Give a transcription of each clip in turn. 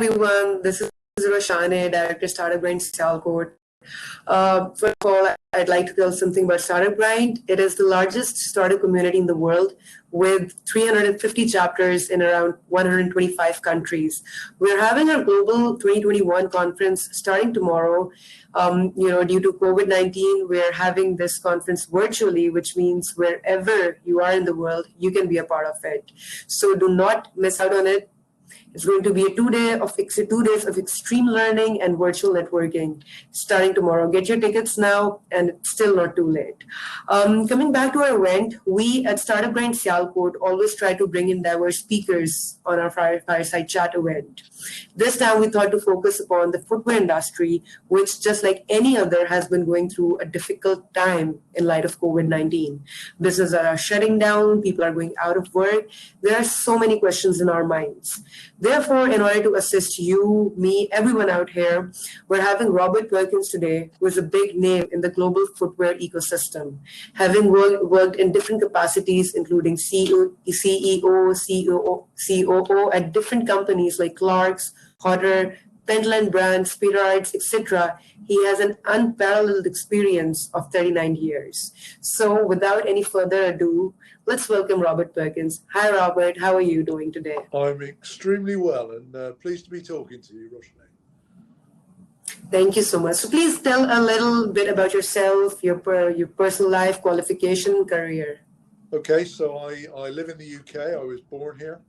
everyone, this is Roshanay, Director Startup Grind Sialkot. First of all, I'd like to tell something about Startup Grind. It is the largest startup community in the world with 350 chapters in around 125 countries. We're having our Global 2021 conference starting tomorrow. Due to COVID-19, we're having this conference virtually, which means wherever you are in the world, you can be a part of it. So do not miss out on it. It's going to be a 2 days of extreme learning and virtual networking starting tomorrow. Get your tickets now, and it's still not too late. Coming back to our event, we at Startup Grind Sialkot always try to bring in diverse speakers on our fireside chat event. This time we thought to focus upon the footwear industry, which just like any other has been going through a difficult time in light of COVID-19. Businesses are shutting down, people are going out of work. There are so many questions in our minds. Therefore, in order to assist you, me, everyone out here, we're having Robert Perkins today, who is a big name in the global footwear ecosystem, having worked in different capacities, including CEO, COO at different companies like Clarks, Potter, Pentland Brands, Pittards, etc. He has an unparalleled experience of 39 years. So without any further ado, let's welcome Robert Perkins. Hi, Robert. How are you doing today? I'm extremely well and pleased to be talking to you, Roshanay. Thank you so much. So please tell a little bit about yourself, your personal life, qualification, career. Okay, so I live in the UK. I was born here.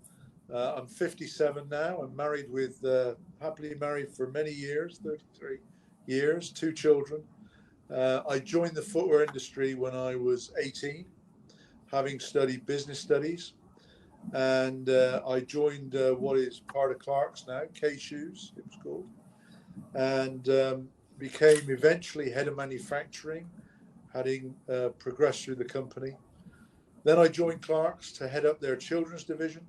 I'm 57 now. I'm married happily married for many years, 33 years, 2 children. I joined the footwear industry when I was 18, having studied business studies. And I joined what is part of Clarks now, K-Shoes, it was called. And became eventually head of manufacturing, having progressed through the company. Then I joined Clarks to head up their children's division.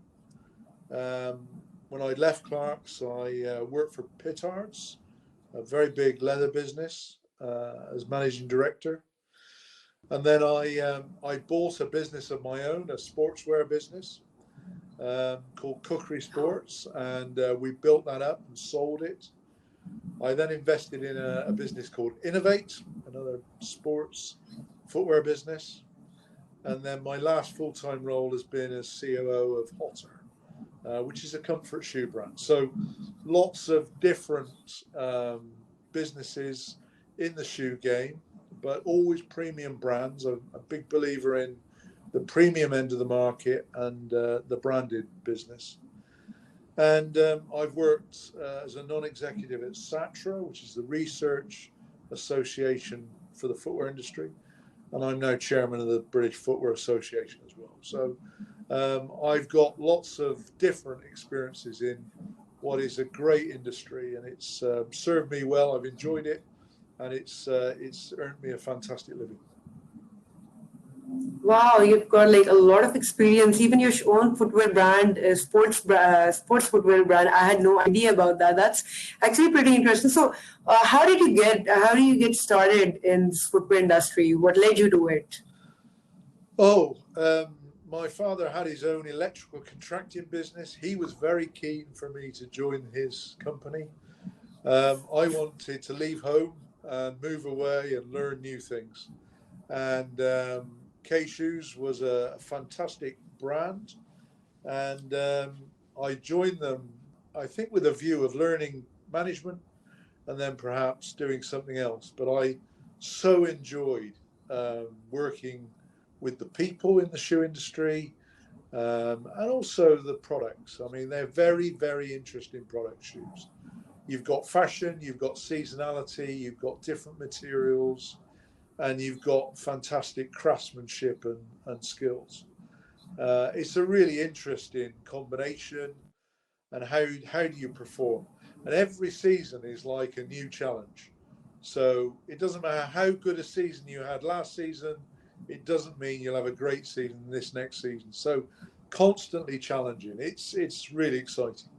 When I left Clarks, I worked for Pittards, a very big leather business, as managing director. And then I bought a business of my own, a sportswear business called Cookery Sports, and we built that up and sold it. I then invested in a business called Innovate, another sports footwear business. And then my last full-time role has been as COO of Hotter, which is a comfort shoe brand. So lots of different businesses in the shoe game, but always premium brands. I'm a big believer in the premium end of the market and the branded business. And I've worked as a non-executive at SATRA, which is the Research Association for the Footwear Industry. And I'm now chairman of the British Footwear Association as well. So I've got lots of different experiences in what is a great industry, and it's served me well. I've enjoyed it, and it's earned me a fantastic living. Wow, you've got like a lot of experience. Even your own footwear brand, sports footwear brand. I had no idea about that. That's actually pretty interesting. So, how do you get started in this footwear industry? What led you to it? My father had his own electrical contracting business. He was very keen for me to join his company. I wanted to leave home and move away and learn new things. And K-Shoes was a fantastic brand. And I joined them, I think, with a view of learning management and then perhaps doing something else. But I so enjoyed working with the people in the shoe industry and also the products. I mean, they're very, very interesting product shoes. You've got fashion, you've got seasonality, you've got different materials, and you've got fantastic craftsmanship and skills. It's a really interesting combination, and how do you perform? And every season is like a new challenge. So it doesn't matter how good a season you had last season, it doesn't mean you'll have a great season this next season. So constantly challenging. It's really exciting.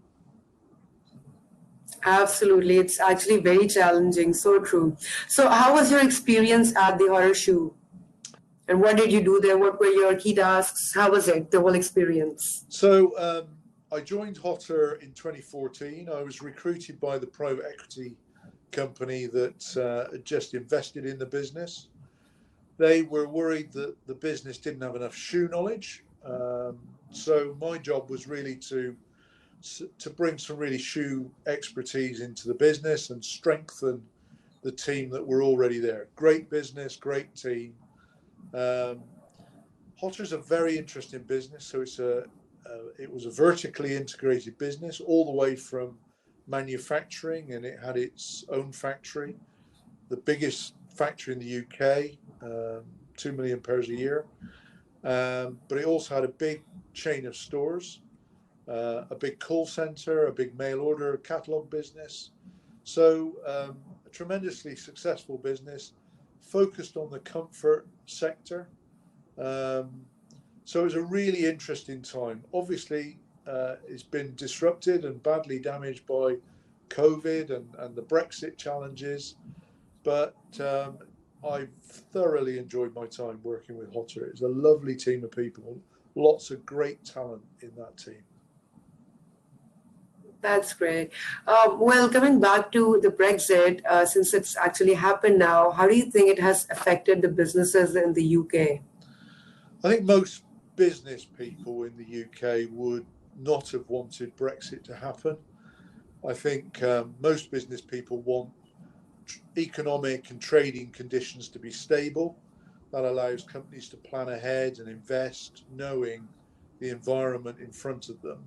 Absolutely. It's actually very challenging. So true. So how was your experience at the Horror Shoe? And what did you do there? What were your key tasks? How was it, the whole experience? So I joined Hotter in 2014. I was recruited by the private equity company that had just invested in the business. They were worried that the business didn't have enough shoe knowledge. So my job was really to bring some really shoe expertise into the business and strengthen the team that were already there. Great business, great team. Hotter's a very interesting business. So it was a vertically integrated business all the way from manufacturing, and it had its own factory, the biggest factory in the UK, 2 million pairs a year. But it also had a big chain of stores, a big call center, a big mail order catalog business. So a tremendously successful business focused on the comfort sector. So it was a really interesting time. Obviously, it's been disrupted and badly damaged by COVID and the Brexit challenges, but I've thoroughly enjoyed my time working with Hotter. It's a lovely team of people, lots of great talent in that team. That's great. Well, coming back to the Brexit, since it's actually happened now, how do you think it has affected the businesses in the UK? I think most business people in the UK would not have wanted Brexit to happen. I think most business people want economic and trading conditions to be stable. That allows companies to plan ahead and invest, knowing the environment in front of them.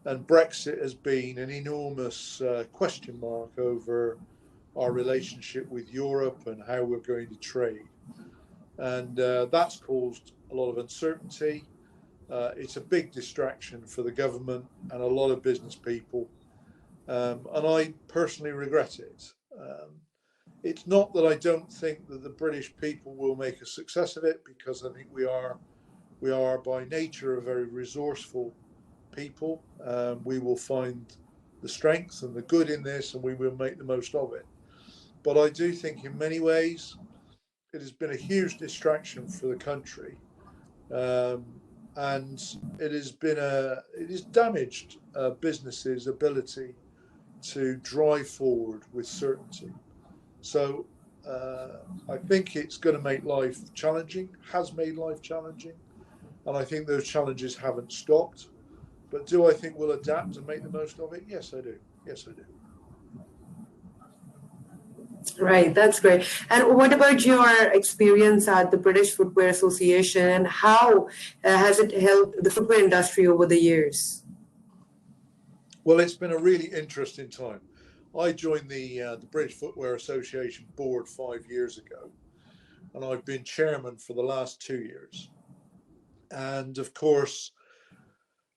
And Brexit has been an enormous question mark over our relationship with Europe and how we're going to trade. And that's caused a lot of uncertainty. It's a big distraction for the government and a lot of business people. And I personally regret it. It's not that I don't think that the British people will make a success of it, because I think we are by nature a very resourceful people. We will find the strength and the good in this, and we will make the most of it. But I do think in many ways it has been a huge distraction for the country, and it has damaged businesses' ability to drive forward with certainty. So I think it's going to make life challenging, has made life challenging, and I think those challenges haven't stopped. But do I think we'll adapt and make the most of it? Yes, I do. Yes, I do. Right, that's great. And what about your experience at the British Footwear Association, and how has it helped the footwear industry over the years? Well, it's been a really interesting time. I joined the British Footwear Association board 5 years ago, and I've been chairman for the last 2 years. And of course,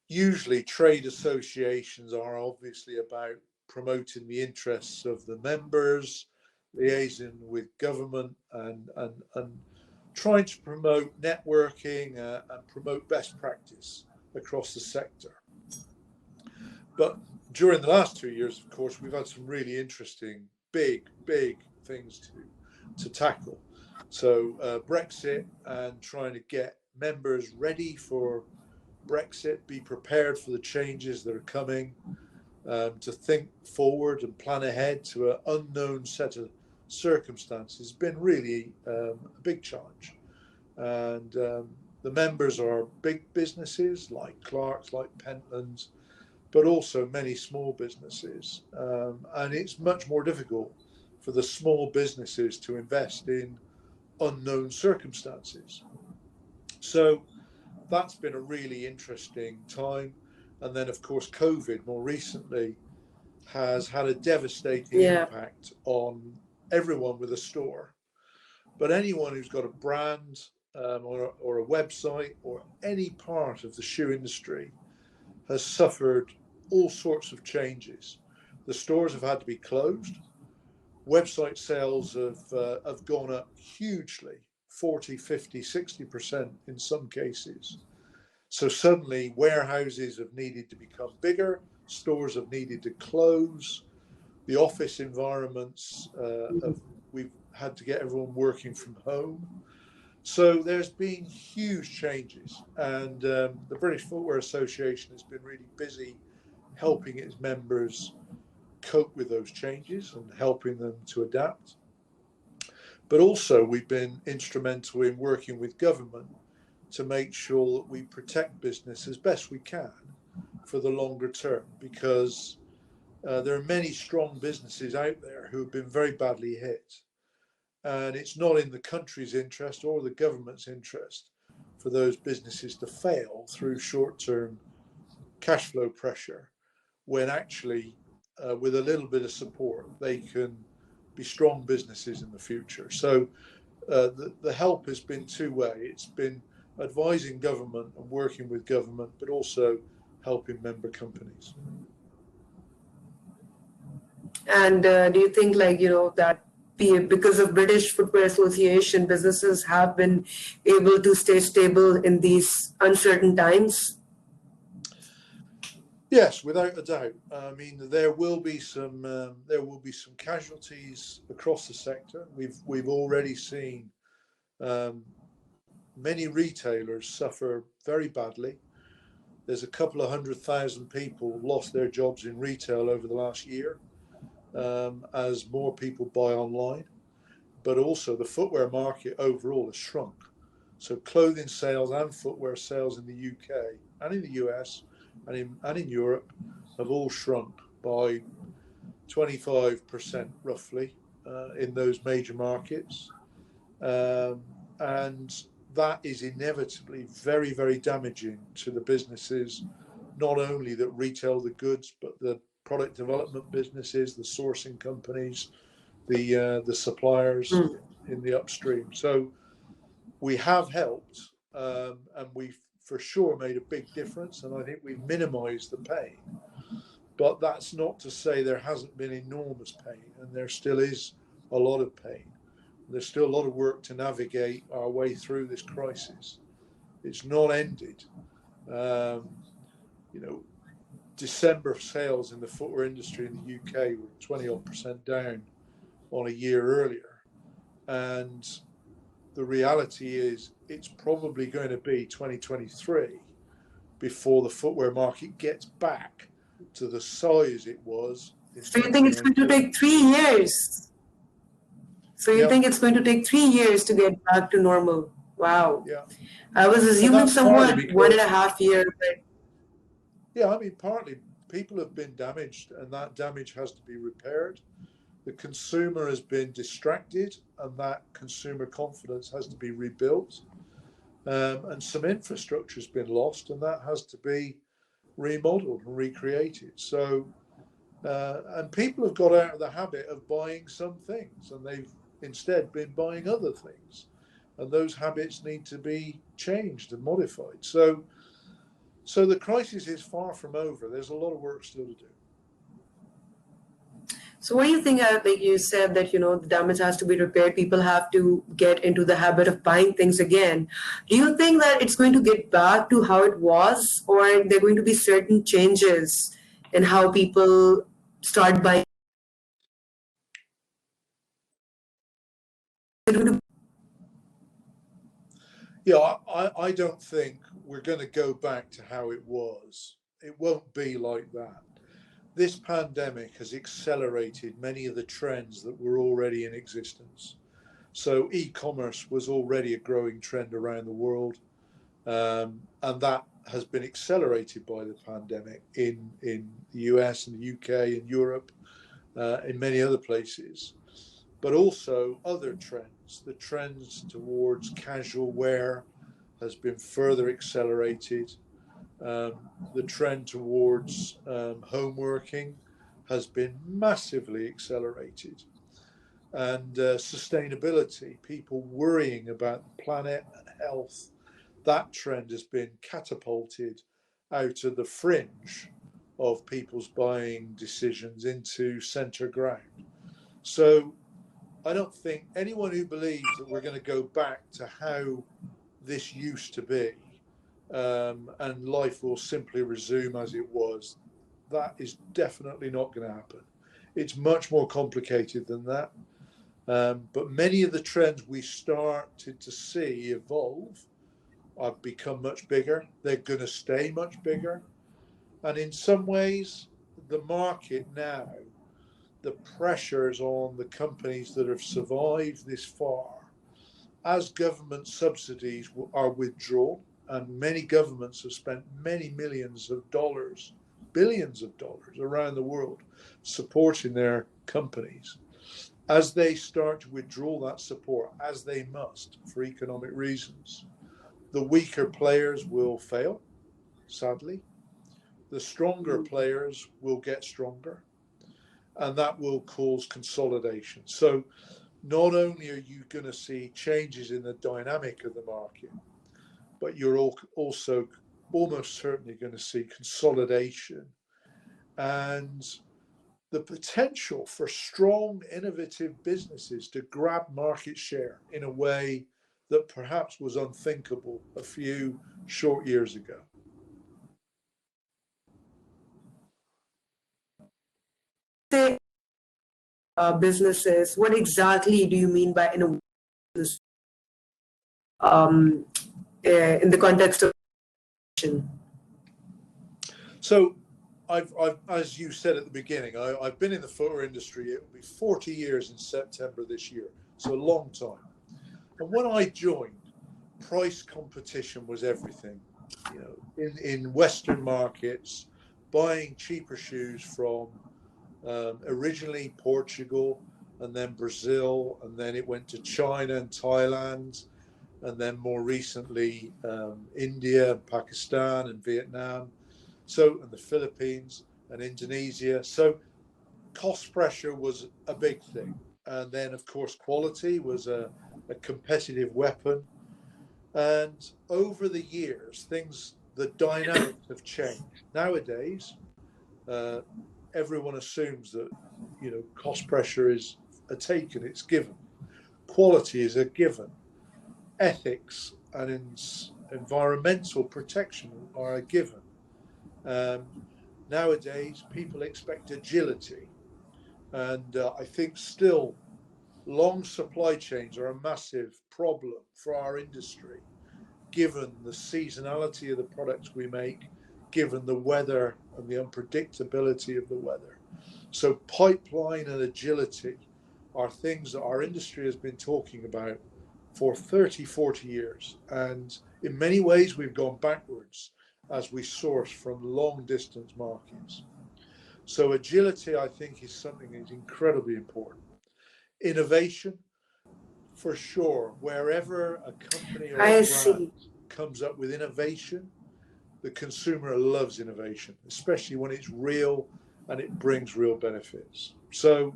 usually trade associations are obviously about promoting the interests of the members, liaising with government, and trying to promote networking and promote best practice across the sector. But during the last 2 years, of course, we've had some really interesting, big things to tackle. So Brexit, and trying to get members ready for Brexit, be prepared for the changes that are coming, to think forward and plan ahead to an unknown set of circumstances has been really a big challenge. And the members are big businesses like Clark's, like Pentland, but also many small businesses. And it's much more difficult for the small businesses to invest in unknown circumstances. So that's been a really interesting time. And then, of course, COVID more recently has had a devastating impact on everyone with a store. But anyone who's got a brand or a website or any part of the shoe industry has suffered all sorts of changes. The stores have had to be closed. Website sales have gone up hugely, 40, 50, 60% in some cases. So suddenly warehouses have needed to become bigger, stores have needed to close, the office environments, we've had to get everyone working from home. So there's been huge changes, and the British Footwear Association has been really busy helping its members cope with those changes and helping them to adapt. But also, we've been instrumental in working with government to make sure that we protect business as best we can for the longer term, because there are many strong businesses out there who have been very badly hit. And it's not in the country's interest or the government's interest for those businesses to fail through short-term cash flow pressure, when actually, with a little bit of support, they can be strong businesses in the future. So the help has been two-way. It's been advising government and working with government, but also helping member companies. And do you think, like, that because of British Footwear Association, businesses have been able to stay stable in these uncertain times? Yes, without a doubt. I mean, there will be some casualties across the sector. We've already seen many retailers suffer very badly. There's a couple of 100,000 people lost their jobs in retail over the last year, as more people buy online. But also the footwear market overall has shrunk. So clothing sales and footwear sales in the UK and in the US and in Europe have all shrunk by 25% roughly in those major markets. And that is inevitably very, very damaging to the businesses, not only that retail the goods, but the product development businesses, the sourcing companies, the suppliers in the upstream. So we have helped, and we've for sure made a big difference, and I think we've minimized the pain. But that's not to say there hasn't been enormous pain, and there still is a lot of pain. There's still a lot of work to navigate our way through this crisis. It's not ended. December sales in the footwear industry in the UK were 20% down on a year earlier. And the reality is it's probably going to be 2023 before the footwear market gets back to the size it was in 2019. So you think it's going to take 3 years? So you think it's going to take 3 years to get back to normal? Wow. Yeah. I was assuming somewhat 1.5 years. Yeah, I mean, partly people have been damaged, and that damage has to be repaired. The consumer has been distracted, and that consumer confidence has to be rebuilt. And some infrastructure has been lost, and that has to be remodeled and recreated. So, and people have got out of the habit of buying some things, and they've instead been buying other things. And those habits need to be changed and modified. So the crisis is far from over. There's a lot of work still to do. So what do you think, like you said, that, the damage has to be repaired, people have to get into the habit of buying things again. Do you think that it's going to get back to how it was, or are there going to be certain changes in how people start buying? Yeah, I don't think we're going to go back to how it was. It won't be like that. This pandemic has accelerated many of the trends that were already in existence. So e-commerce was already a growing trend around the world, and that has been accelerated by the pandemic in the US and the UK and Europe, in many other places. But also other trends. The trends towards casual wear has been further accelerated. The trend towards home working has been massively accelerated. And sustainability, people worrying about the planet and health, that trend has been catapulted out of the fringe of people's buying decisions into centre ground. So I don't think anyone who believes that we're going to go back to how this used to be, and life will simply resume as it was, that is definitely not going to happen. It's much more complicated than that. But many of the trends we started to see evolve have become much bigger. They're going to stay much bigger. And in some ways, the market now, the pressures on the companies that have survived this far, as government subsidies are withdrawn, and many governments have spent many millions of dollars, billions of dollars around the world supporting their companies. As they start to withdraw that support, as they must for economic reasons, the weaker players will fail, sadly. The stronger players will get stronger, and that will cause consolidation. So not only are you going to see changes in the dynamic of the market, but you're also almost certainly going to see consolidation and the potential for strong, innovative businesses to grab market share in a way that perhaps was unthinkable a few short years ago. Businesses, what exactly do you mean by innovation um, in the context of innovation? So, I've, as you said at the beginning, I've been in the footwear industry. It will be 40 years in September this year, so a long time. And when I joined, price competition was everything. You know, in Western markets, buying cheaper shoes from originally Portugal, and then Brazil, and then it went to China and Thailand, and then more recently India, Pakistan, and Vietnam. So, and the Philippines and Indonesia. So, cost pressure was a big thing. And then, of course, quality was a competitive weapon. And over the years, the dynamics have changed. Nowadays, everyone assumes that, cost pressure is a taken, it's given. Quality is a given. Ethics and environmental protection are a given. Nowadays, people expect agility. And I think still long supply chains are a massive problem for our industry, given the seasonality of the products we make, given the weather and the unpredictability of the weather. So pipeline and agility are things that our industry has been talking about for 30, 40 years. And in many ways, we've gone backwards as we source from long distance markets. So agility, I think, is something that is incredibly important. Innovation, for sure, wherever a company or a I brand see. comes up with innovation, the consumer loves innovation, especially when it's real and it brings real benefits. So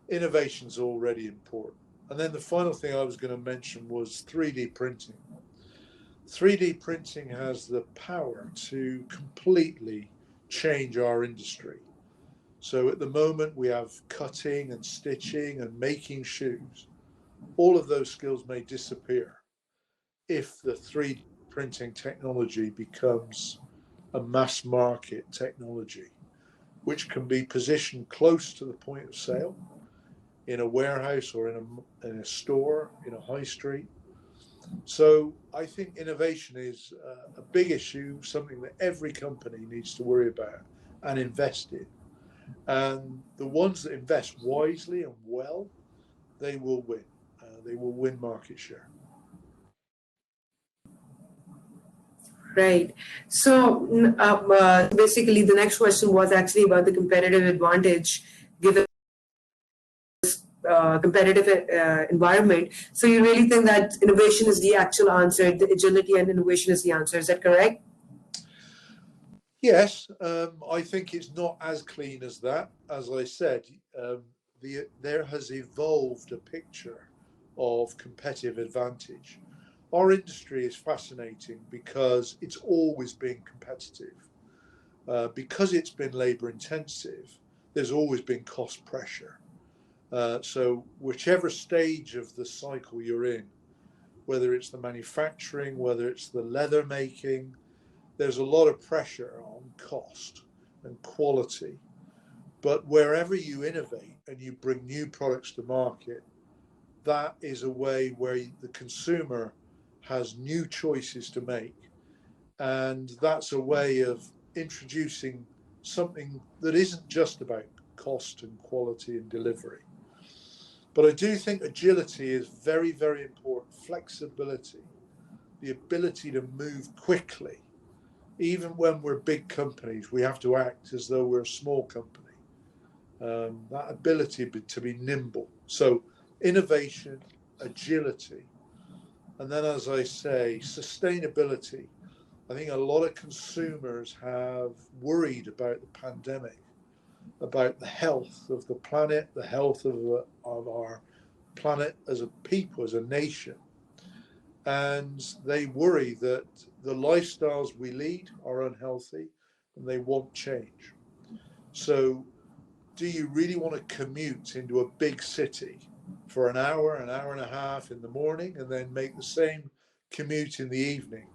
innovation is already important. And then the final thing I was going to mention was 3D printing. 3D printing has the power to completely change our industry. So at the moment, we have cutting and stitching and making shoes. All of those skills may disappear if the 3D printing technology becomes a mass market technology, which can be positioned close to the point of sale in a warehouse or in a store, in a high street. So I think innovation is a big issue, something that every company needs to worry about and invest in. And the ones that invest wisely and well, they will win. They will win market share. Right. So basically, the next question was actually about the competitive advantage given competitive environment. So you really think that innovation is the actual answer, the agility and innovation is the answer. Is that correct? Yes, I think it's not as clean as that. As I said, there has evolved a picture of competitive advantage. Our industry is fascinating because it's always been competitive. Because it's been labor intensive, there's always been cost pressure. So whichever stage of the cycle you're in, whether it's the manufacturing, whether it's the leather making, there's a lot of pressure on cost and quality. But wherever you innovate and you bring new products to market, that is a way where the consumer has new choices to make. And that's a way of introducing something that isn't just about cost and quality and delivery. But I do think agility is very, very important. Flexibility, the ability to move quickly. Even when we're big companies, we have to act as though we're a small company. That ability to be nimble. So innovation, agility, and then, as I say, sustainability. I think a lot of consumers have worried about the pandemic, about the health of the planet, the health of our planet as a people, as a nation. And they worry that the lifestyles we lead are unhealthy and they want change. So, do you really want to commute into a big city for an hour and a half in the morning and then make the same commute in the evening?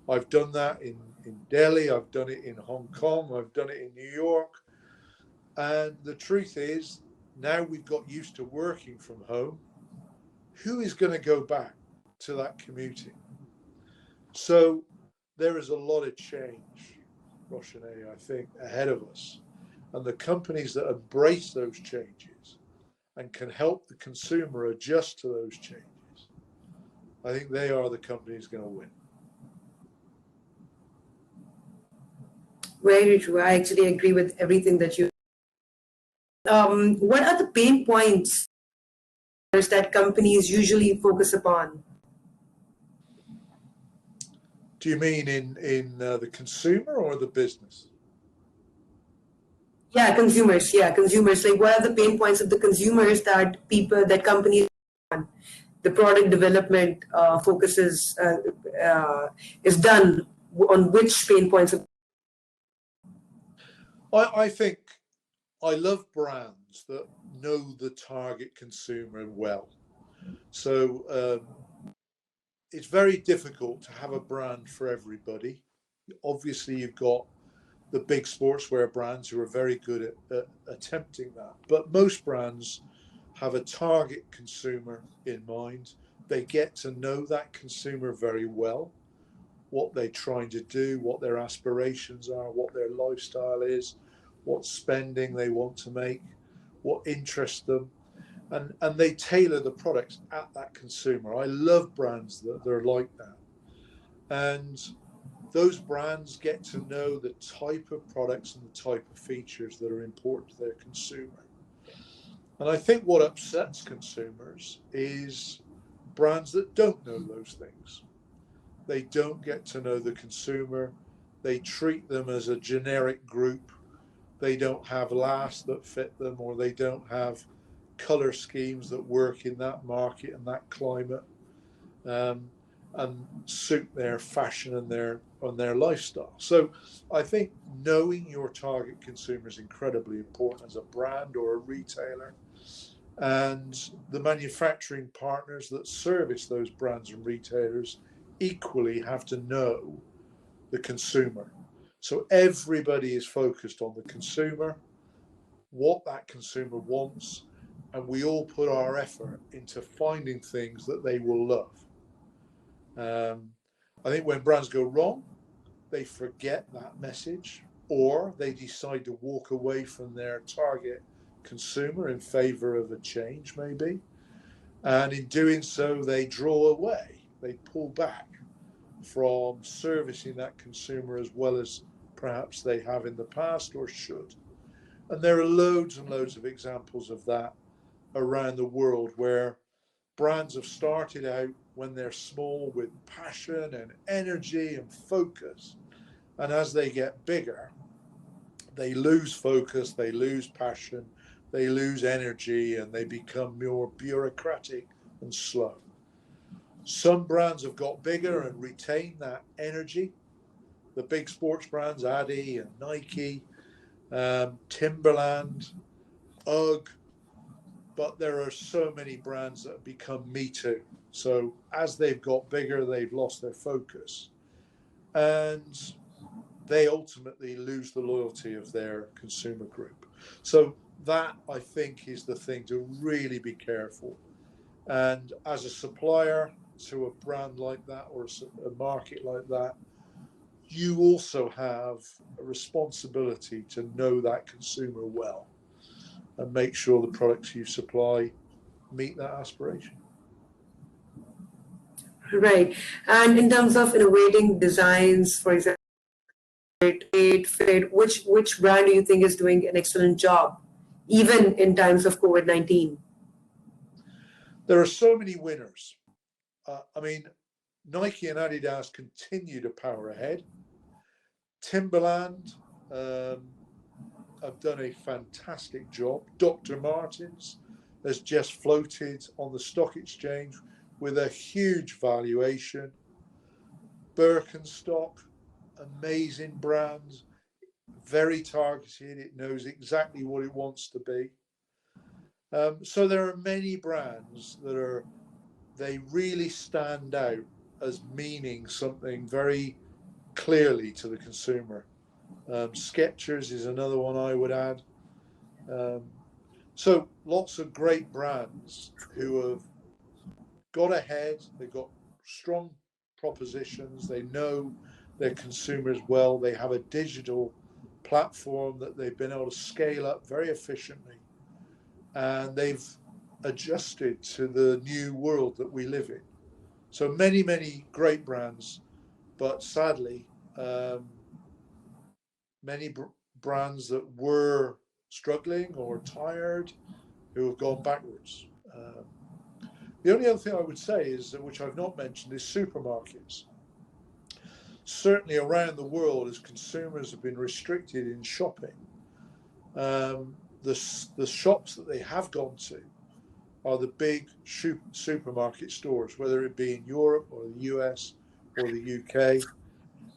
I've done that in Delhi, I've done it in Hong Kong, I've done it in New York. And the truth is, now we've got used to working from home, who is going to go back to that commuting? So there is a lot of change, Roshanay, I think, ahead of us. And the companies that embrace those changes and can help the consumer adjust to those changes, I think they are the companies going to win. Very true. I actually agree with everything that you. What are the pain points that companies usually focus upon? Do you mean in the consumer or the business? Yeah, consumers. Yeah, consumers. Like, what are the pain points of the consumers that companies on? The product development focuses is done on which pain points of. I think I love brands that know the target consumer well. So it's very difficult to have a brand for everybody. Obviously, you've got the big sportswear brands who are very good at attempting that. But most brands have a target consumer in mind. They get to know that consumer very well, what they're trying to do, what their aspirations are, what their lifestyle is, what spending they want to make, what interests them. And they tailor the products at that consumer. I love brands that are like that. And those brands get to know the type of products and the type of features that are important to their consumer. And I think what upsets consumers is brands that don't know those things. They don't get to know the consumer. They treat them as a generic group. They don't have lasts that fit them, or they don't have color schemes that work in that market and that climate, and suit their fashion and their lifestyle. So I think knowing your target consumer is incredibly important as a brand or a retailer, and the manufacturing partners that service those brands and retailers equally have to know the consumer. So everybody is focused on the consumer, what that consumer wants, and we all put our effort into finding things that they will love. I think when brands go wrong, they forget that message, or they decide to walk away from their target consumer in favor of a change, maybe. And in doing so, they draw away, they pull back from servicing that consumer as well as perhaps they have in the past or should. And there are loads and loads of examples of that around the world where brands have started out when they're small with passion and energy and focus. And as they get bigger, they lose focus, they lose passion, they lose energy, and they become more bureaucratic and slow. Some brands have got bigger and retained that energy. The big sports brands, Adi and Nike, Timberland, UGG, but there are so many brands that have become Me Too. So as they've got bigger, they've lost their focus. And they ultimately lose the loyalty of their consumer group. So that, I think, is the thing to really be careful. And as a supplier to a brand like that or a market like that, you also have a responsibility to know that consumer well and make sure the products you supply meet that aspiration. Right. And in terms of innovating designs, for example, fit, which brand do you think is doing an excellent job, even in times of COVID-19? There are so many winners. I mean, Nike and Adidas continue to power ahead. Timberland have done a fantastic job. Dr. Martens has just floated on the stock exchange with a huge valuation. Birkenstock, amazing brands, very targeted. It knows exactly what it wants to be. So there are many brands that they really stand out as meaning something very clearly to the consumer. Skechers is another one I would add. So lots of great brands who have got ahead. They've got strong propositions. They know their consumers well. They have a digital platform that they've been able to scale up very efficiently. And they've adjusted to the new world that we live in. So many, many great brands, but sadly, many brands that were struggling or tired who have gone backwards. The only other thing I would say is, which I've not mentioned, is supermarkets. Certainly around the world, as consumers have been restricted in shopping, the shops that they have gone to are the big supermarket stores, whether it be in Europe or the US or the UK.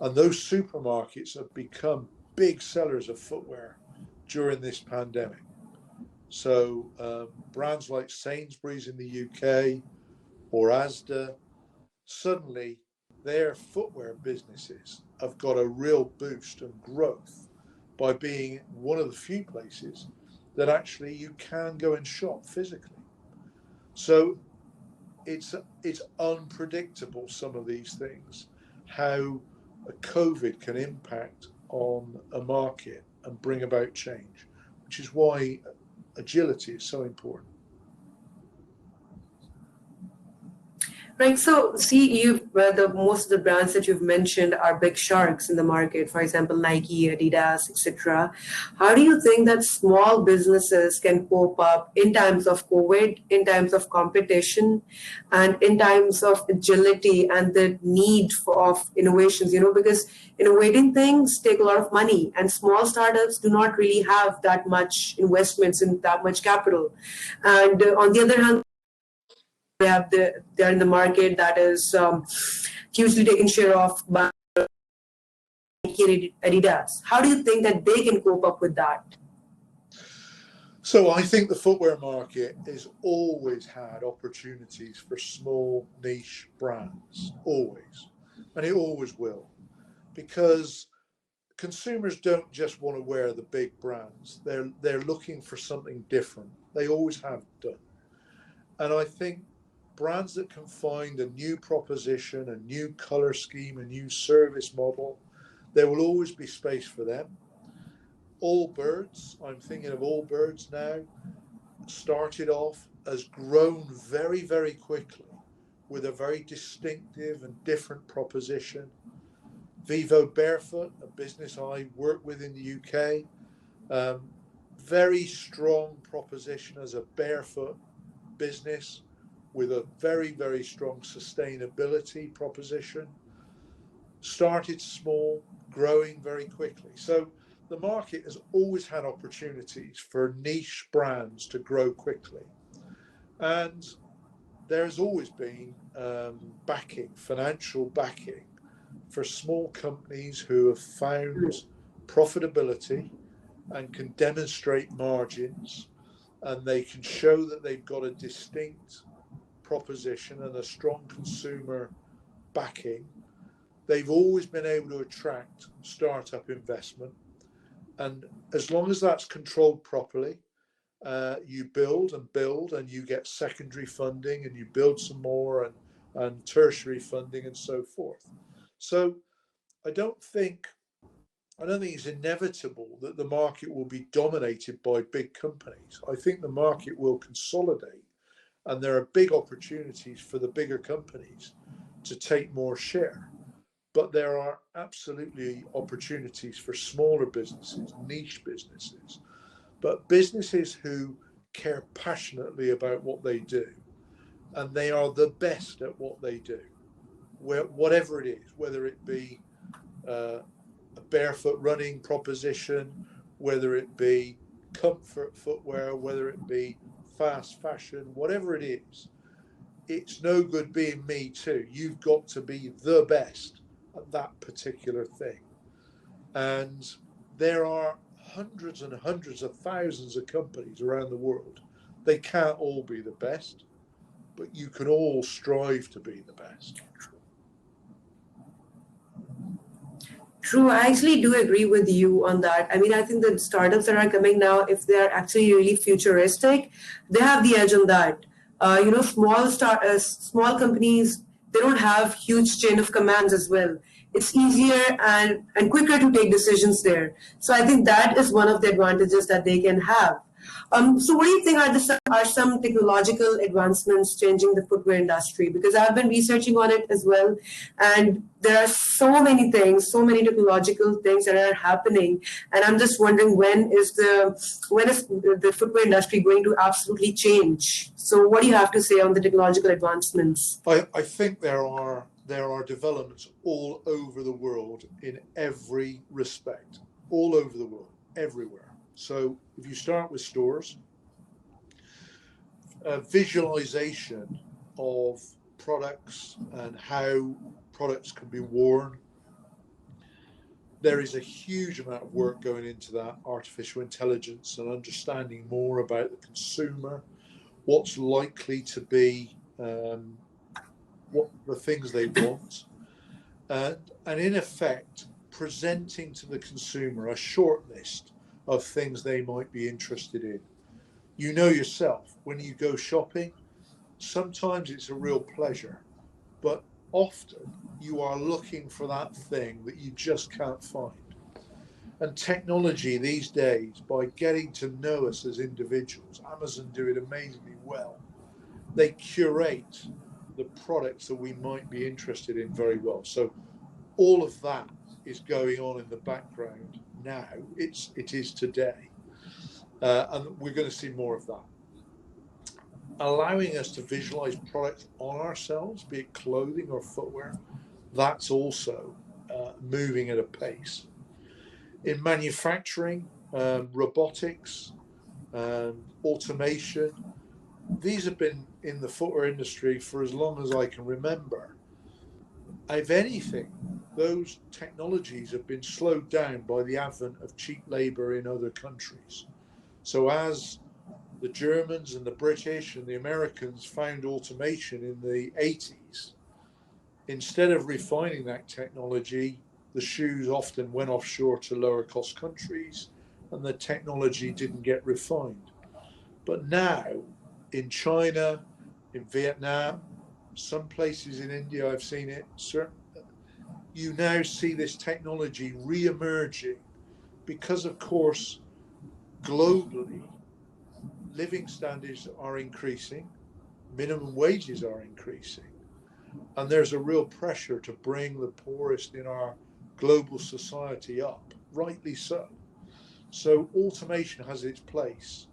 And those supermarkets have become big sellers of footwear during this pandemic. So brands like Sainsbury's in the UK or Asda, suddenly their footwear businesses have got a real boost and growth by being one of the few places that actually you can go and shop physically. So it's unpredictable, some of these things, how a COVID can impact on a market and bring about change, which is why agility is so important. Right. So, see, most of the brands that you've mentioned are big sharks in the market. For example, Nike, Adidas, etc. How do you think that small businesses can cope up in times of COVID, in times of competition, and in times of agility and the need of innovations? Because innovating things take a lot of money, and small startups do not really have that much investments and that much capital. And on the other hand, they're in the market that is hugely taken share of by Adidas. How do you think that they can cope up with that? So I think the footwear market has always had opportunities for small niche brands, always, and it always will, because consumers don't just want to wear the big brands. They're looking for something different. They always have done, and I think brands that can find a new proposition, a new color scheme, a new service model, there will always be space for them. Allbirds, I'm thinking of Allbirds now, started off, has grown very, very quickly with a very distinctive and different proposition. Vivo Barefoot, a business I work with in the UK, very strong proposition as a barefoot business, with a very, very strong sustainability proposition. Started small, growing very quickly. So the market has always had opportunities for niche brands to grow quickly. And there's always been financial backing for small companies who have found profitability and can demonstrate margins, and they can show that they've got a distinct proposition and a strong consumer backing. they've always been able to attract startup investment. And as long as that's controlled properly, you build and build, and you get secondary funding, and you build some more, and tertiary funding, and so forth. So I don't think it's inevitable that the market will be dominated by big companies. I think the market will consolidate, and there are big opportunities for the bigger companies to take more share. But there are absolutely opportunities for smaller businesses, niche businesses, but businesses who care passionately about what they do, and they are the best at what they do, whatever it is, whether it be a barefoot running proposition, whether it be comfort footwear, whether it be fast fashion, whatever it is. It's no good being me too. You've got to be the best at that particular thing. And there are hundreds and hundreds of thousands of companies around the world. They can't all be the best, but you can all strive to be the best. True, I actually do agree with you on that. I mean, I think the startups that are coming now, if they are actually really futuristic, they have the edge on that. Small companies, they don't have huge chain of commands as well. It's easier and quicker to take decisions there. So I think that is one of the advantages that they can have. So what do you think are some technological advancements changing the footwear industry? Because I've been researching on it as well, and there are so many things, so many technological things that are happening, and I'm just wondering when is the footwear industry going to absolutely change? So what do you have to say on the technological advancements? I think there are developments all over the world in every respect, all over the world, everywhere. So if you start with stores, visualization of products and how products can be worn, there is a huge amount of work going into that, artificial intelligence and understanding more about the consumer, what's likely to be what the things they want, and in effect presenting to the consumer a short list of things they might be interested in. You know yourself, when you go shopping, sometimes it's a real pleasure, but often you are looking for that thing that you just can't find. And technology these days, by getting to know us as individuals, Amazon do it amazingly well. They curate the products that we might be interested in very well. So all of that is going on in the background now. It is today. And we're going to see more of that. Allowing us to visualize products on ourselves, be it clothing or footwear, that's also moving at a pace. In manufacturing, robotics, automation, these have been in the footwear industry for as long as I can remember. If anything, those technologies have been slowed down by the advent of cheap labor in other countries. So as the Germans and the British and the Americans found automation in the 80s, instead of refining that technology, the shoes often went offshore to lower cost countries and the technology didn't get refined. But now in China, in Vietnam, some places in India, I've seen it, you now see this technology re-emerging because, of course, globally, living standards are increasing, minimum wages are increasing, and there's a real pressure to bring the poorest in our global society up, rightly so. So automation has its place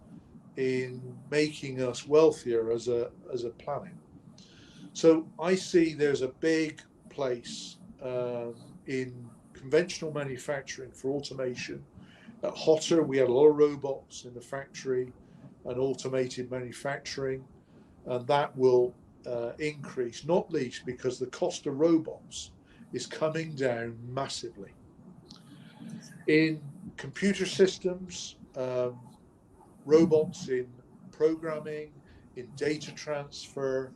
in making us wealthier as a planet. So I see there's a big place in conventional manufacturing for automation. At Hotter, we had a lot of robots in the factory and automated manufacturing, and that will increase, not least because the cost of robots is coming down massively. In computer systems, robots in programming, in data transfer,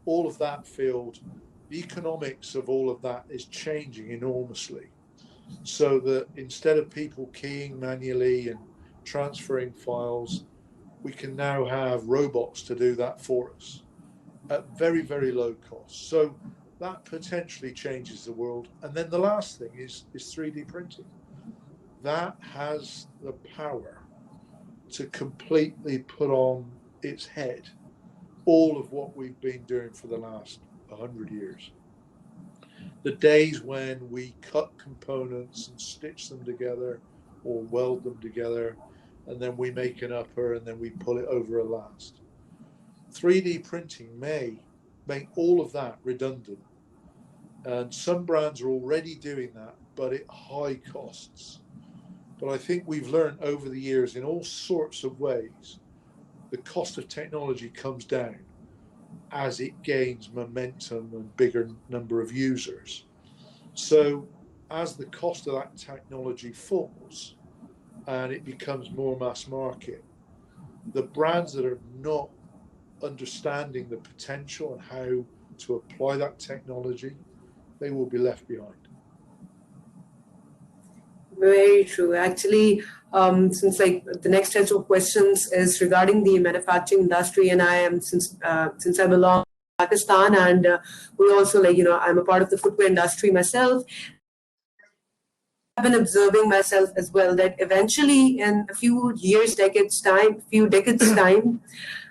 all of that field, the economics of all of that is changing enormously. So that instead of people keying manually and transferring files, we can now have robots to do that for us at very, very low cost. So that potentially changes the world. And then the last thing is 3D printing. That has the power to completely put on its head all of what we've been doing for the last 100 years. The days when we cut components and stitch them together or weld them together, and then we make an upper and then we pull it over a last. 3D printing may make all of that redundant. And some brands are already doing that, but at high costs. But I think we've learned over the years in all sorts of ways, the cost of technology comes down as it gains momentum and bigger number of users. So as the cost of that technology falls and it becomes more mass market, the brands that are not understanding the potential and how to apply that technology, they will be left behind. Very true. Actually, since like the next set of questions is regarding the manufacturing industry, and I am since I belong to Pakistan, and we also I'm a part of the footwear industry myself. I've been observing myself as well that eventually, in a few decades time,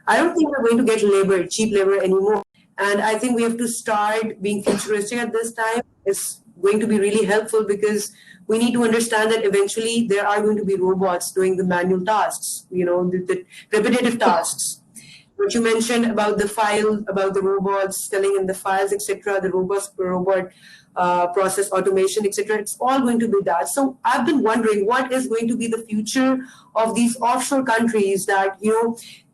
I don't think we're going to get cheap labor anymore. And I think we have to start being futuristic at this time. It's going to be really helpful because we need to understand that eventually there are going to be robots doing the manual tasks, the repetitive tasks. What you mentioned about about the robots filling in the files, etc., the robot process automation, etc. It's all going to be that. So I've been wondering what is going to be the future of these offshore countries that,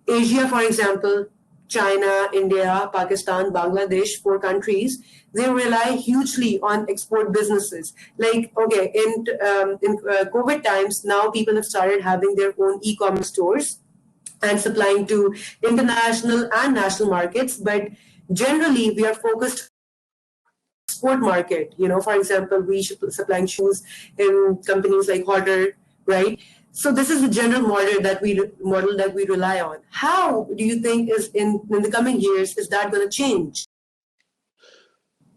Asia, for example, China, India, Pakistan, Bangladesh, 4 countries, they rely hugely on export businesses. Like, okay, in COVID times, now people have started having their own e-commerce stores and supplying to international and national markets. But generally, we are focused export market. For example, we should be supplying shoes in companies like Hotter, right? So this is the general model that we rely on. How do you think is in the coming years is that going to change?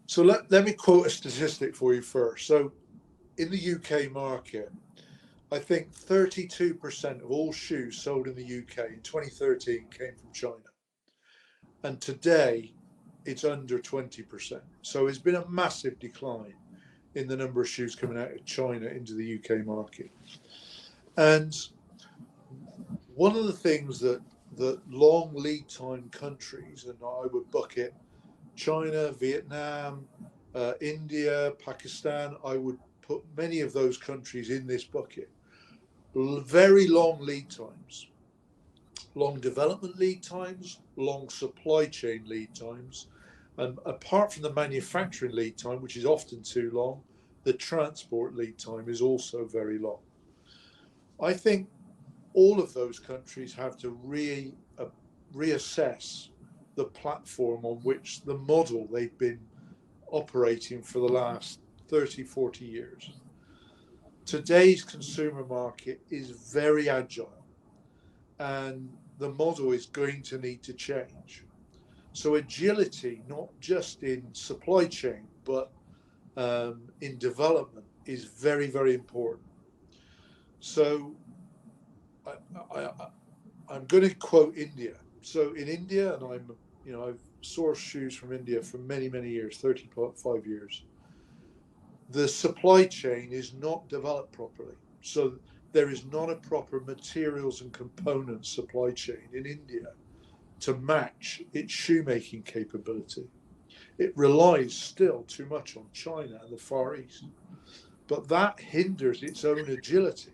So let me quote a statistic for you first. So in the UK market, I think 32% of all shoes sold in the UK in 2013 came from China. And today it's under 20%. So it's been a massive decline in the number of shoes coming out of China into the UK market. And one of the things that long lead time countries, and I would bucket China, Vietnam, India, Pakistan, I would put many of those countries in this bucket. Very long lead times, long development lead times, long supply chain lead times. And apart from the manufacturing lead time, which is often too long, the transport lead time is also very long. I think all of those countries have to reassess the platform on which the model they've been operating for the last 30, 40 years. Today's consumer market is very agile, and the model is going to need to change. So agility, not just in supply chain, but in development, is very, very important. So I'm going to quote India. So in India, and I've sourced shoes from India for many, many years, 35 years. The supply chain is not developed properly. So there is not a proper materials and components supply chain in India to match its shoemaking capability. It relies still too much on China and the Far East. But that hinders its own agility.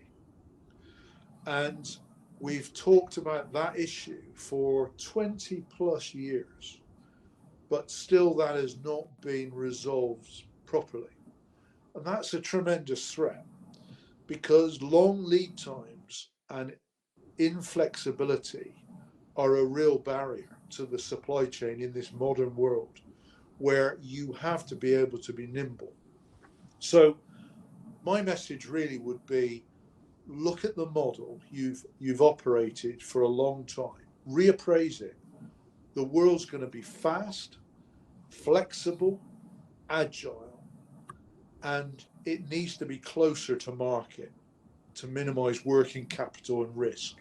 And we've talked about that issue for 20 plus years, but still that has not been resolved properly. And that's a tremendous threat because long lead times and inflexibility are a real barrier to the supply chain in this modern world where you have to be able to be nimble. So my message really would be, look at the model you've operated for a long time, reappraise it. The world's going to be fast, flexible, agile, and it needs to be closer to market to minimize working capital and risk.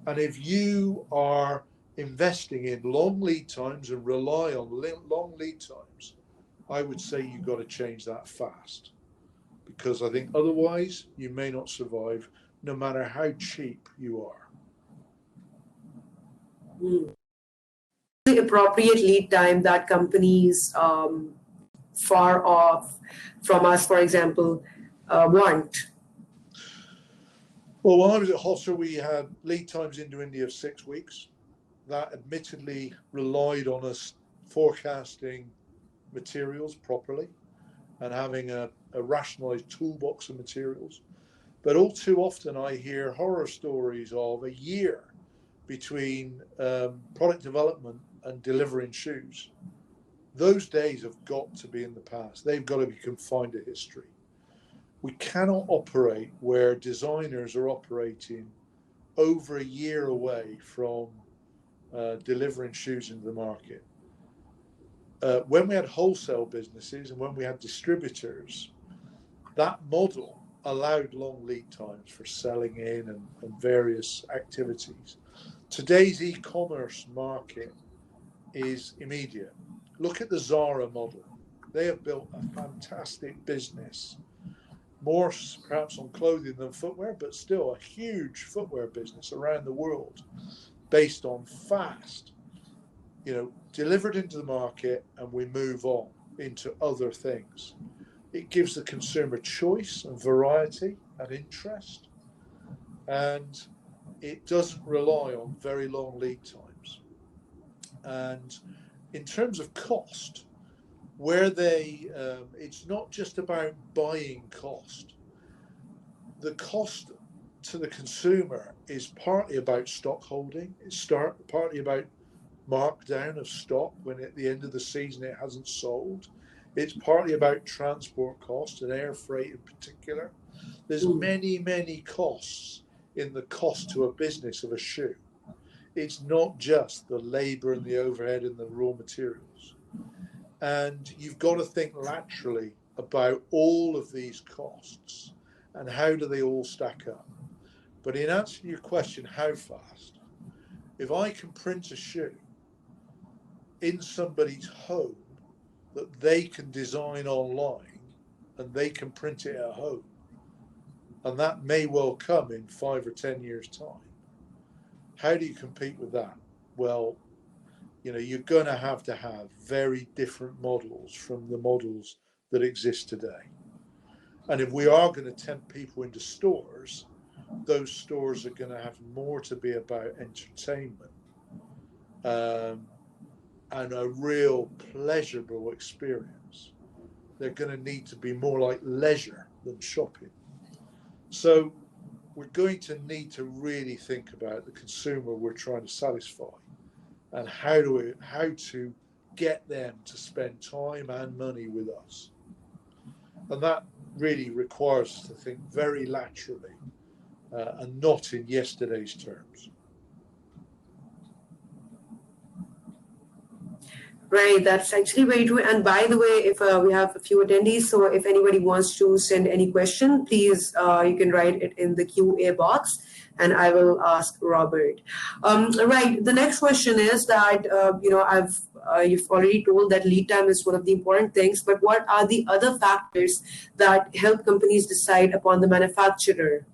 And if you are investing in long lead times and rely on long lead times, I would say you've got to change that fast, because I think otherwise you may not survive, no matter how cheap you are. The appropriate lead time that companies far off from us, for example, want? Well, when I was at Hosser, we had lead times into India of 6 weeks. That admittedly relied on us forecasting materials properly and having a rationalized toolbox of materials. But all too often I hear horror stories of a year between product development and delivering shoes. Those days have got to be in the past. They've got to be confined to history. We cannot operate where designers are operating over a year away from delivering shoes into the market. When we had wholesale businesses and when we had distributors, that model allowed long lead times for selling in and various activities. Today's e-commerce market is immediate. Look at the Zara model. They have built a fantastic business, more perhaps on clothing than footwear, but still a huge footwear business around the world based on fast, delivered into the market, and we move on into other things. It gives the consumer choice and variety and interest, and it doesn't rely on very long lead times. And in terms of cost, it's not just about buying cost. The cost to the consumer is partly about stock holding. It's partly about markdown of stock when at the end of the season it hasn't sold. It's partly about transport costs and air freight in particular. There's many, many costs in the cost to a business of a shoe. It's not just the labor and the overhead and the raw materials. And you've got to think laterally about all of these costs and how do they all stack up. But in answer to your question, how fast? If I can print a shoe in somebody's home that they can design online and they can print it at home, and that may well come in 5 or 10 years' time, how do you compete with that? Well, you're going to have very different models from the models that exist today. And if we are going to tempt people into stores, those stores are going to have more to be about entertainment and a real pleasurable experience. They're going to need to be more like leisure than shopping. So we're going to need to really think about the consumer we're trying to satisfy and how to get them to spend time and money with us. And that really requires us to think very laterally and not in yesterday's terms. Right, that's actually very true. And by the way, if we have a few attendees, so if anybody wants to send any question, please, you can write it in the QA box and I will ask Robert. Right, the next question is that, you've already told that lead time is one of the important things, but what are the other factors that help companies decide upon the manufacturer,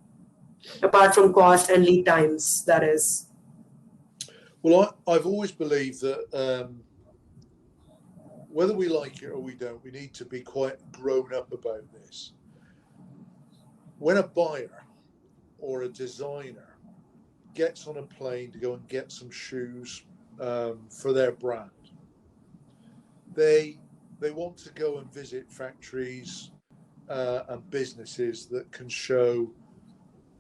apart from cost and lead times, that is? Well, I've always believed that whether we like it or we don't, we need to be quite grown up about this. When a buyer or a designer gets on a plane to go and get some shoes for their brand, they want to go and visit factories and businesses that can show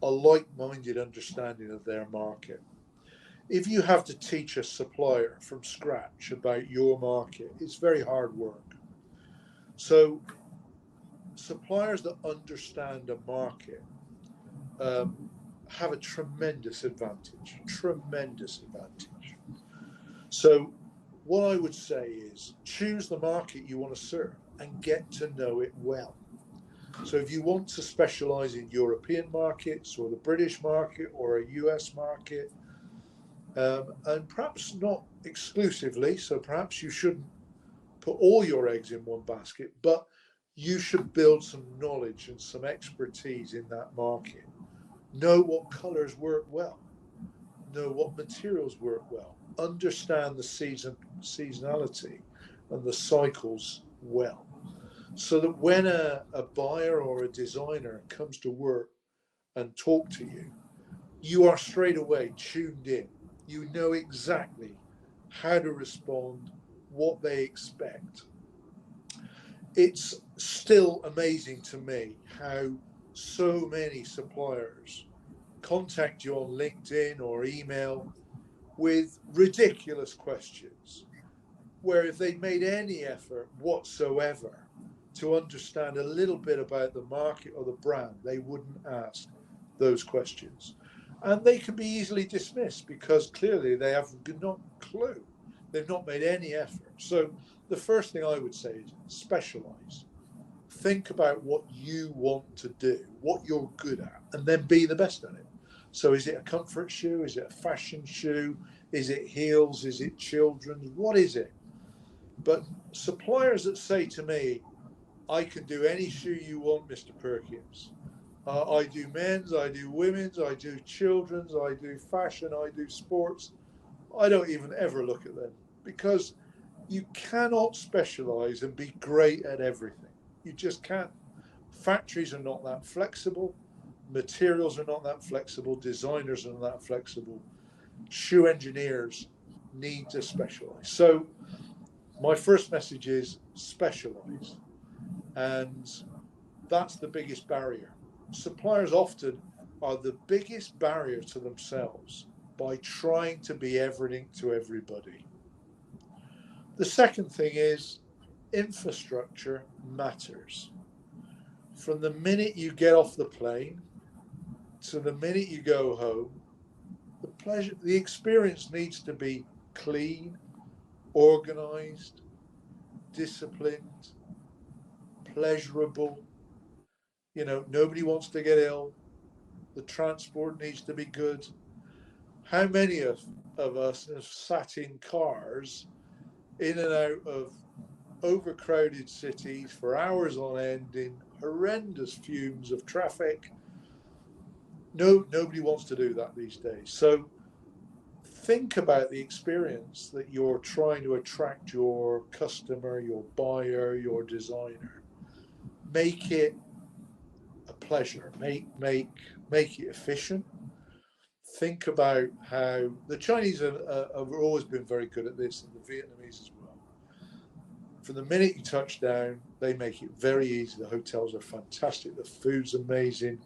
a like-minded understanding of their market. if you have to teach a supplier from scratch about your market, it's very hard work. So suppliers that understand a market have a tremendous advantage. So what I would say is choose the market you want to serve and get to know it well. So if you want to specialize in European markets or the British market or a US market, and perhaps not exclusively, so perhaps you shouldn't put all your eggs in one basket, but you should build some knowledge and some expertise in that market. Know what colors work well. Know what materials work well. Understand the seasonality and the cycles well. So that when a buyer or a designer comes to work and talk to you, you are straight away tuned in. You know exactly how to respond, what they expect. It's still amazing to me how so many suppliers contact you on LinkedIn or email with ridiculous questions, where if they made any effort whatsoever to understand a little bit about the market or the brand, they wouldn't ask those questions. And they can be easily dismissed because clearly they have not a clue. They've not made any effort. So the first thing I would say is specialize. Think about what you want to do, what you're good at, and then be the best at it. So is it a comfort shoe? Is it a fashion shoe? Is it heels? Is it children's? What is it? But suppliers that say to me, I can do any shoe you want, Mr. Perkins. I do men's, I do women's, I do children's, I do fashion, I do sports. I don't even ever look at them because you cannot specialize and be great at everything. You just can't. Factories are not that flexible. Materials are not that flexible. Designers are not that flexible. Shoe engineers need to specialize. So my first message is specialize. And that's the biggest barrier. Suppliers often are the biggest barrier to themselves by trying to be everything to everybody. The second thing is infrastructure matters. From the minute you get off the plane to the minute you go home, the experience needs to be clean, organized, disciplined, pleasurable. You know, nobody wants to get ill. The transport needs to be good. How many of us have sat in cars in and out of overcrowded cities for hours on end in horrendous fumes of traffic? Nobody wants to do that these days. So think about the experience that you're trying to attract your customer, your buyer, your designer. Make it a pleasure. Make it efficient. Think about how the Chinese have always been very good at this, and the Vietnamese as well. From the minute you touch down, they make it very easy. The hotels are fantastic. The food's amazing.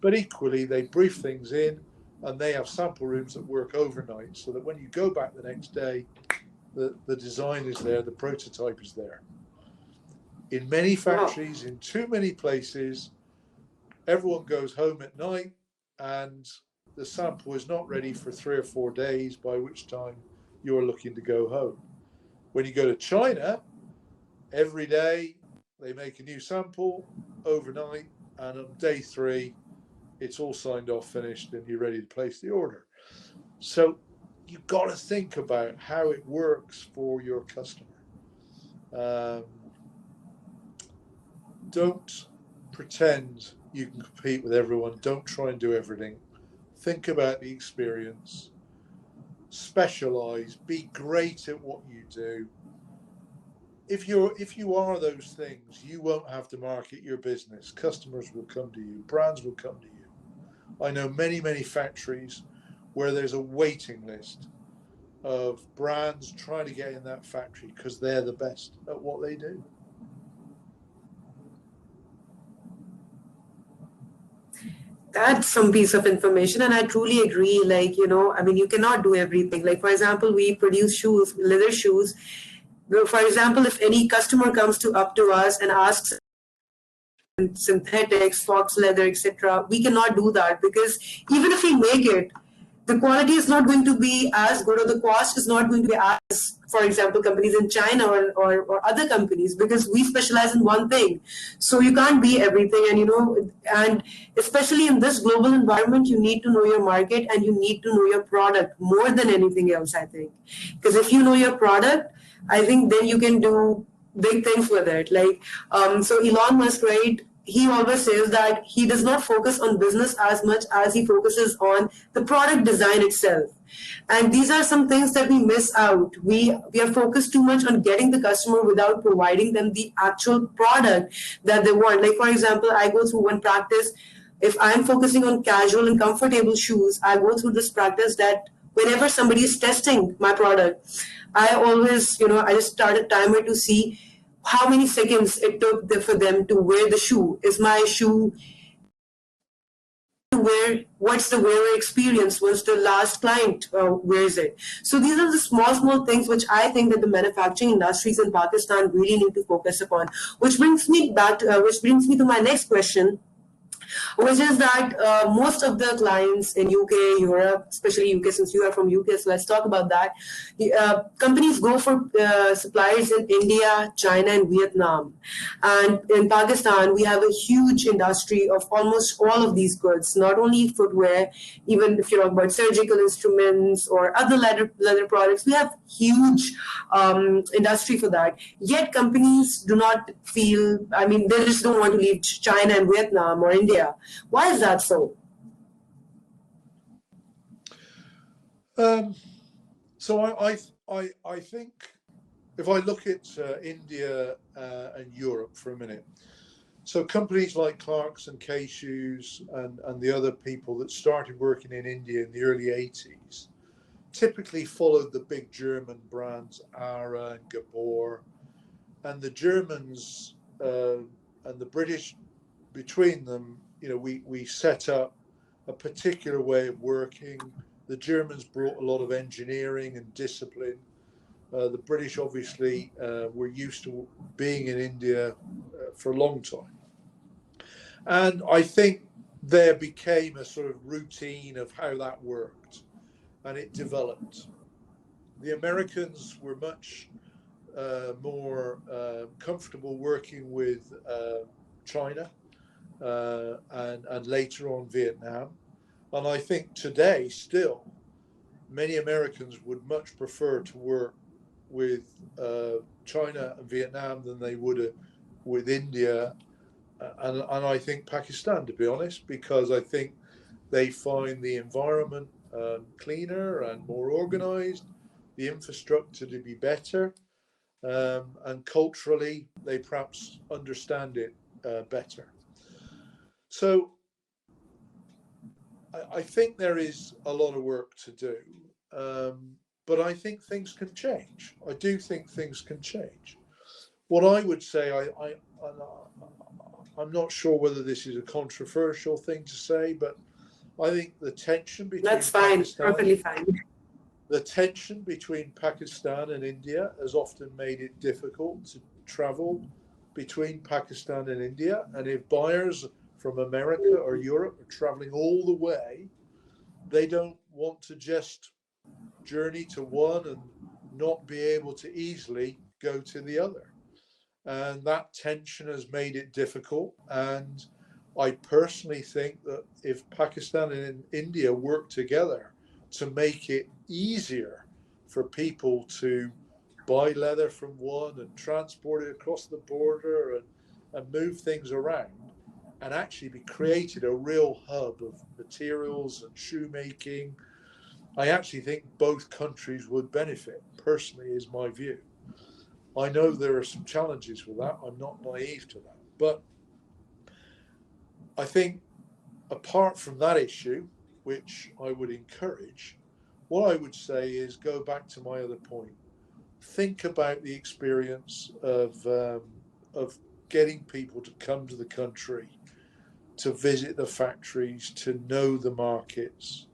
But equally, they brief things in and they have sample rooms that work overnight so that when you go back the next day, the design is there, the prototype is there. In many factories, in too many places, everyone goes home at night and the sample is not ready for 3 or 4 days, by which time you're looking to go home. When you go to China, every day they make a new sample overnight, and on day 3, it's all signed off, finished, and you're ready to place the order. So you've got to think about how it works for your customer. Don't pretend you can compete with everyone. Don't try and do everything. Think about the experience. Specialize. Be great at what you do. If you are those things, you won't have to market your business. Customers will come to you. Brands will come to you. I know many factories where there's a waiting list of brands trying to get in that factory because they're the best at what they do. That's some piece of information, and I truly agree. Like, I mean, you cannot do everything. Like, for example, we produce shoes, leather shoes. Well, for example, if any customer comes up to us and asks synthetics, fox leather, etc., we cannot do that because even if we make it, the quality is not going to be as good, or the cost is not going to be as, for example, companies in China or other companies, because we specialize in one thing. So you can't be everything. And especially in this global environment, you need to know your market and you need to know your product more than anything else, I think. Because if you know your product, I think then you can do big things with it. Like, so Elon Musk, right? He always says that he does not focus on business as much as he focuses on the product design itself. And these are some things that we miss out. We are focused too much on getting the customer without providing them the actual product that they want. Like, for example, I go through one practice. If I'm focusing on casual and comfortable shoes, I go through this practice that whenever somebody is testing my product, I always, I just start a timer to see how many seconds it took for them to wear the shoe. Is my shoe to wear? What's the wearer experience once the last client wears it? So these are the small things which I think that the manufacturing industries in Pakistan really need to focus upon. Which brings me to my next question, which is that most of the clients in UK, Europe, especially UK, since you are from UK, so let's talk about that. Companies go for suppliers in India, China, and Vietnam. And in Pakistan, we have a huge industry of almost all of these goods, not only footwear, even if you talk about surgical instruments or other leather products, we have huge industry for that. Yet companies do not feel, I mean, they just don't want to leave China and Vietnam or India. Why is that so? So I think if I look at India and Europe for a minute, so companies like Clarks and K Shoes and the other people that started working in India in the early 80s typically followed the big German brands, Ara and Gabor, and the Germans and the British, between them, we set up a particular way of working. The Germans brought a lot of engineering and discipline. The British obviously were used to being in India for a long time. And I think there became a sort of routine of how that worked, and it developed. The Americans were much more comfortable working with China and later on Vietnam. And I think today still many Americans would much prefer to work with China and Vietnam than they would with India and I think Pakistan, to be honest, because I think they find the environment cleaner and more organized, the infrastructure to be better, and culturally they perhaps understand it better. So I think there is a lot of work to do, but I think things can change. I do think things can change. What I would say, I'm not sure whether this is a controversial thing to say, but I think the tension between That's fine, Pakistan, perfectly fine. the tension between Pakistan and India has often made it difficult to travel between Pakistan and India. And if buyers from America or Europe are traveling all the way, they don't want to just journey to one and not be able to easily go to the other. And that tension has made it difficult. And I personally think that if Pakistan and India work together to make it easier for people to buy leather from one and transport it across the border and move things around and actually be created a real hub of materials and shoemaking, I actually think both countries would benefit, personally, is my view. I know there are some challenges with that. I'm not naive to that. But I think apart from that issue, which I would encourage, what I would say is go back to my other point. Think about the experience of getting people to come to the country to visit the factories, to know the markets,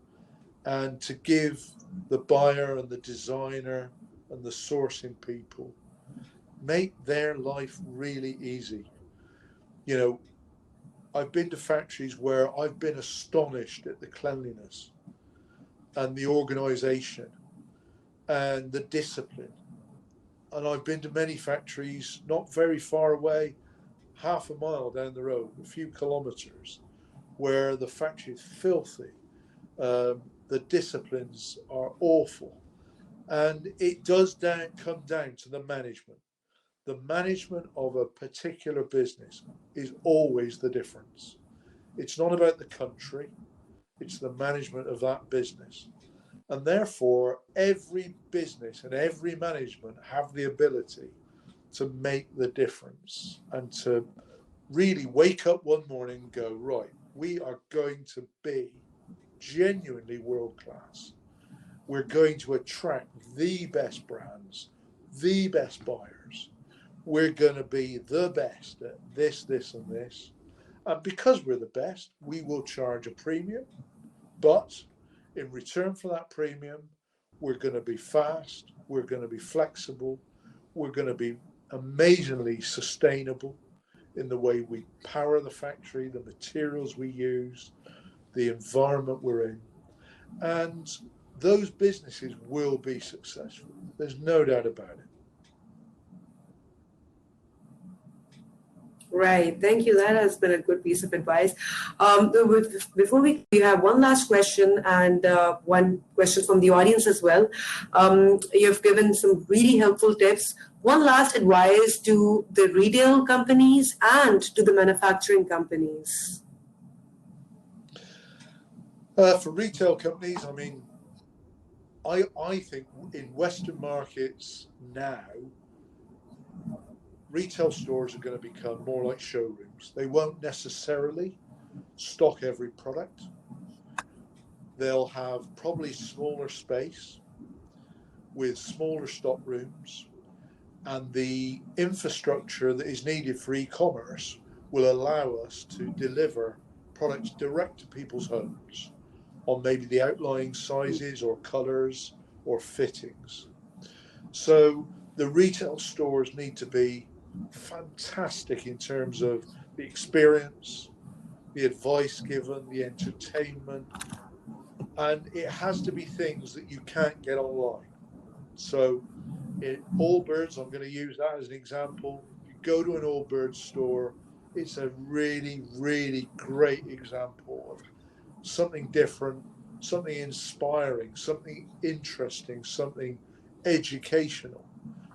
and to give the buyer and the designer and the sourcing people, make their life really easy. You know, I've been to factories where I've been astonished at the cleanliness and the organization and the discipline. And I've been to many factories not very far away, half a mile down the road, a few kilometers, where the factory is filthy. The disciplines are awful. And it does come down to the management. The management of a particular business is always the difference. It's not about the country, it's the management of that business. And therefore, every business and every management have the ability to make the difference and to really wake up one morning and go, right, we are going to be genuinely world class. We're going to attract the best brands, the best buyers. We're going to be the best at this, this, and this. And because we're the best, we will charge a premium. But in return for that premium, we're going to be fast, we're going to be flexible, we're going to be amazingly sustainable in the way we power the factory, the materials we use, the environment we're in. And those businesses will be successful. There's no doubt about it. Right. Thank you. That has been a good piece of advice. Before we have one last question and one question from the audience as well. You've given some really helpful tips. One last advice to the retail companies and to the manufacturing companies. For retail companies, I mean, I think in Western markets now, retail stores are going to become more like showrooms. They won't necessarily stock every product. They'll have probably smaller space with smaller stock rooms, and the infrastructure that is needed for e-commerce will allow us to deliver products direct to people's homes on maybe the outlying sizes or colors or fittings. So the retail stores need to be fantastic in terms of the experience, the advice given, the entertainment, and it has to be things that you can't get online. So in Allbirds, I'm going to use that as an example. You go to an Allbirds store, it's a really, really great example of something different, something inspiring, something interesting, something educational.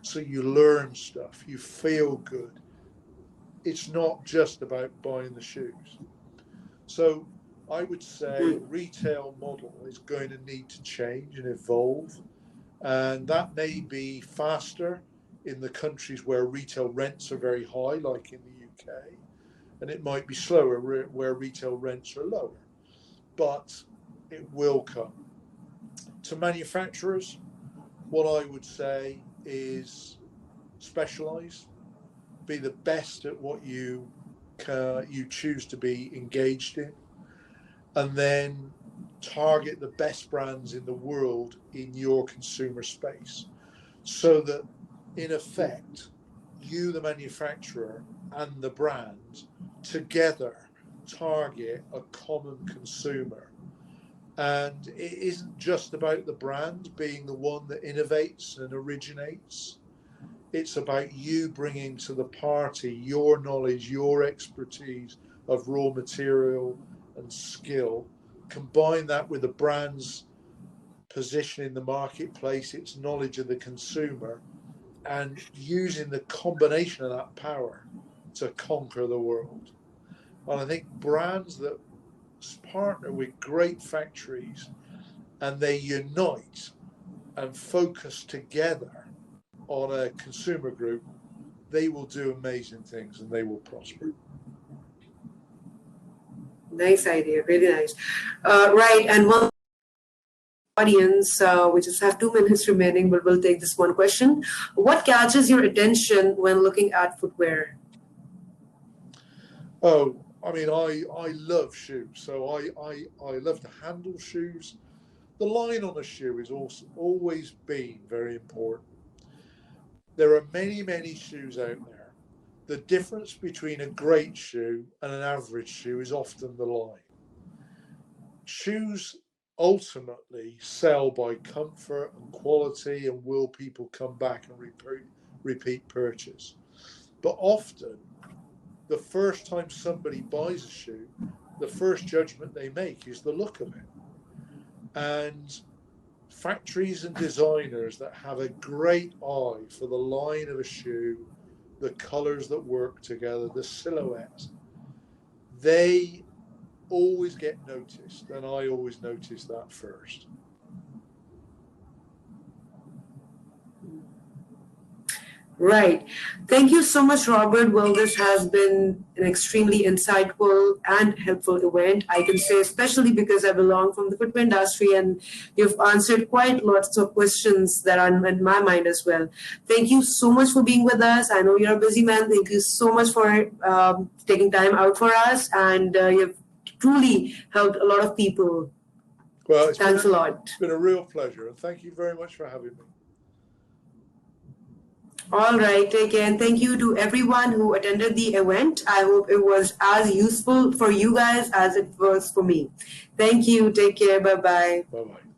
So you learn stuff, you feel good. It's not just about buying the shoes. So I would say retail model is going to need to change and evolve. And that may be faster in the countries where retail rents are very high, like in the UK. And it might be slower where retail rents are lower. But it will come. To manufacturers, what I would say is specialize, be the best at what you choose to be engaged in, and then target the best brands in the world in your consumer space, so that in effect you, the manufacturer, and the brand together target a common consumer. And it isn't just about the brand being the one that innovates and originates. It's about you bringing to the party your knowledge, your expertise of raw material and skill. Combine that with the brand's position in the marketplace, its knowledge of the consumer, and using the combination of that power to conquer the world. And I think brands that partner with great factories and they unite and focus together on a consumer group, they will do amazing things and they will prosper. Nice idea, really nice. Right, and one audience, we just have 2 minutes remaining, but we'll take this one question. What catches your attention when looking at footwear? Oh, I mean, I love shoes, so I love to handle shoes. The line on a shoe is also always been very important. There are many shoes out there. The difference between a great shoe and an average shoe is often the line. Shoes ultimately sell by comfort and quality, and will people come back and repeat purchase. But often, the first time somebody buys a shoe, the first judgment they make is the look of it. And factories and designers that have a great eye for the line of a shoe, the colors that work together, the silhouette, they always get noticed, and I always notice that first. Right. Thank you so much, Robert. Well, this has been an extremely insightful and helpful event. I can say, especially because I belong from the footwear industry, and you've answered quite lots of questions that are in my mind as well. Thank you so much for being with us. I know you're a busy man. Thank you so much for taking time out for us, and you've truly helped a lot of people. Well, thanks a lot. It's been a real pleasure, and thank you very much for having me. All right, take care. And thank you to everyone who attended the event. I hope it was as useful for you guys as it was for me. Thank you. Take care. Bye-bye. Bye-bye.